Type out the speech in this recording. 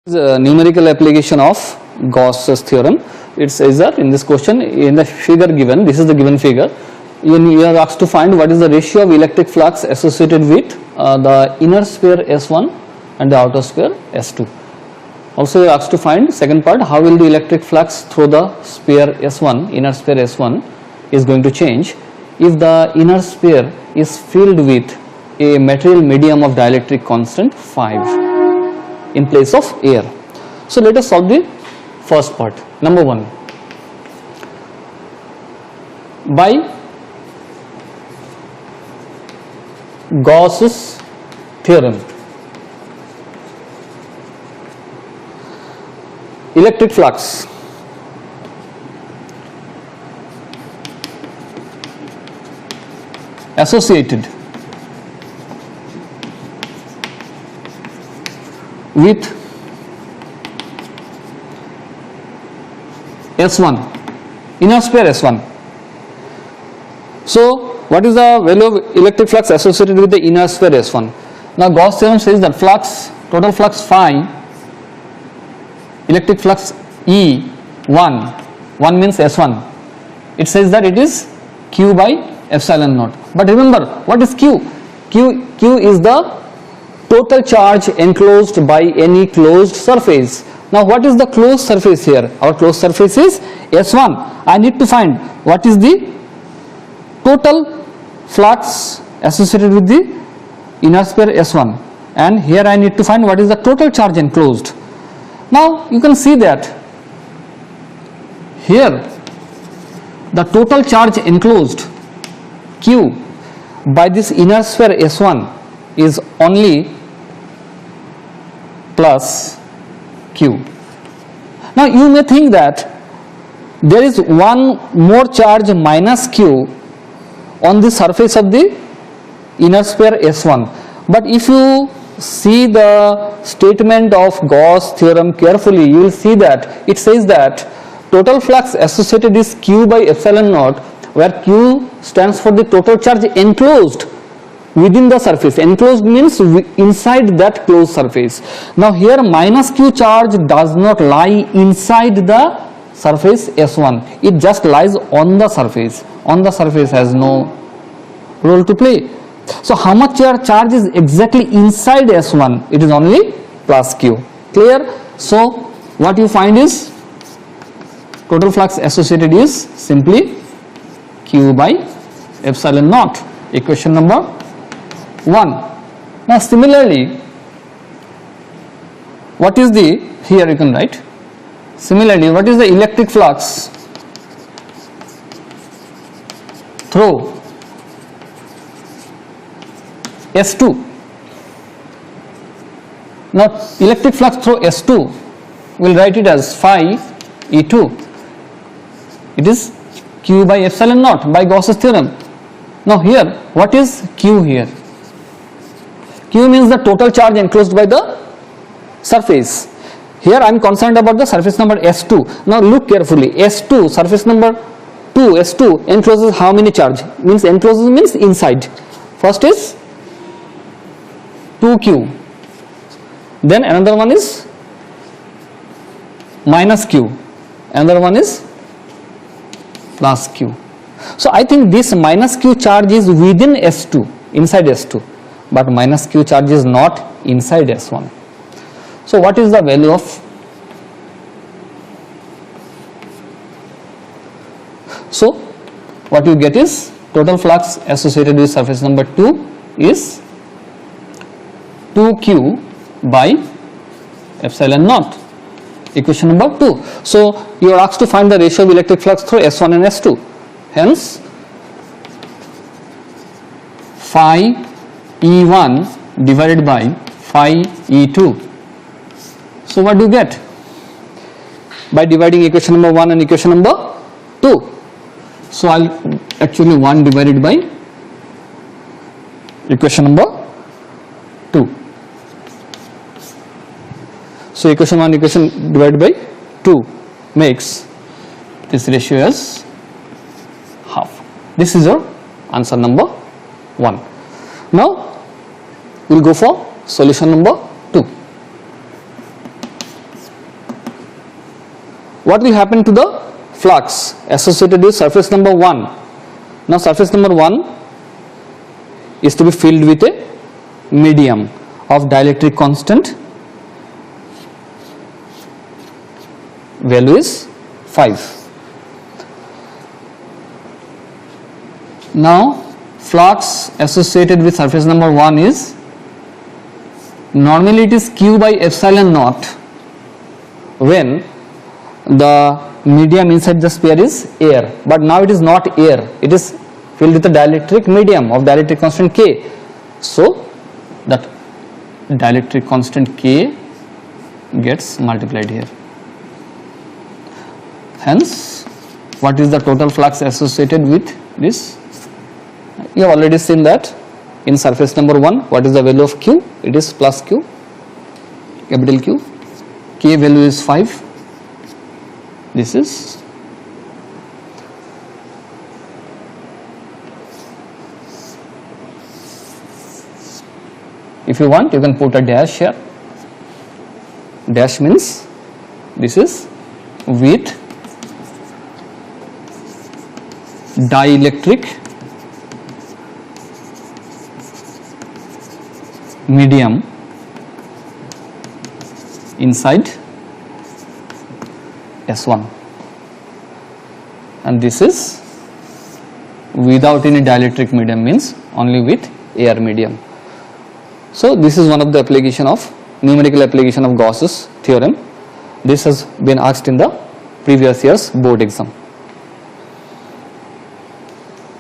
Numerical application of Gauss's theorem. It says that in this question, in the figure given, this is the given figure, you are asked to find what is the ratio of electric flux associated with the inner sphere S1 and the outer sphere S2. Also you are asked to find, second part, how will the electric flux through the sphere S1, inner sphere S1 is going to change if the inner sphere is filled with a material medium of dielectric constant 5 in place of air. So let us solve the first part. Number 1, by Gauss's theorem, electric flux associated with S1, inner sphere S1. So what is the value of electric flux associated with the inner sphere S1? Now Gauss theorem says that flux, total flux phi, electric flux E1, 1 means S1, it says that it is Q by epsilon naught. But remember, what is Q? Q is the total charge enclosed by any closed surface. Now what is the closed surface here? Our closed surface is S1. I need to find what is the total flux associated with the inner sphere S1, and here I need to find what is the total charge enclosed. Now you can see that here the total charge enclosed Q by this inner sphere S1 is only plus Q. Now you may think that there is one more charge minus Q on the surface of the inner sphere S1, but if you see the statement of Gauss theorem carefully, you will see that it says that total flux associated is Q by epsilon naught, where Q stands for the total charge enclosed within the surface. Enclosed means inside that closed surface. Now here minus Q charge does not lie inside the surface S1, it just lies on the surface. On the surface has no role to play. So how much charge is exactly inside S1? It is only plus Q. Clear? So what you find is total flux associated is simply Q by epsilon naught. Equation number 1. Now similarly, what is the, here you can write, similarly what is the electric flux through S2? Now electric flux through S2, we'll write it as phi E2. It is Q by epsilon naught by Gauss's theorem. Now here, what is Q here? Q means the total charge enclosed by the surface. Here I am concerned about the surface number S2. Now look carefully, S2, surface number 2, S2 encloses how many charge? Means encloses means inside. First is 2Q, then another one is minus Q, another one is plus Q. So I think this minus Q charge is within S2, inside S2, but minus Q charge is not inside S1. So what is the value of? So what you get is total flux associated with surface number 2 is 2Q by epsilon naught. Equation number 2. So you are asked to find the ratio of electric flux through S1 and S2. Hence phi E1 divided by phi E2. So what do you get by dividing equation number 1 and equation number 2? So I'll actually 1 divided by equation number 2. So equation 1 equation divided by 2 makes this ratio as half. This is your answer number 1. Now we will go for solution number 2. what will happen to the flux associated with surface number 1? Now surface number 1 is to be filled with a medium of dielectric constant, value is 5. Now flux associated with surface number 1 is, normally it is Q by epsilon naught when the medium inside the sphere is air, but now it is not air, it is filled with a dielectric medium of dielectric constant K. So that dielectric constant K gets multiplied here. Hence, what is the total flux associated with this? You have already seen that in surface number 1, what is the value of Q? It is plus Q, capital Q. K value is 5. This is if you want, you can put a dash here. Dash means this is with dielectric medium inside S1, and this is without any dielectric medium, means only with air medium. So this is one of the application of numerical application of Gauss's theorem. This has been asked in the previous year's board exam.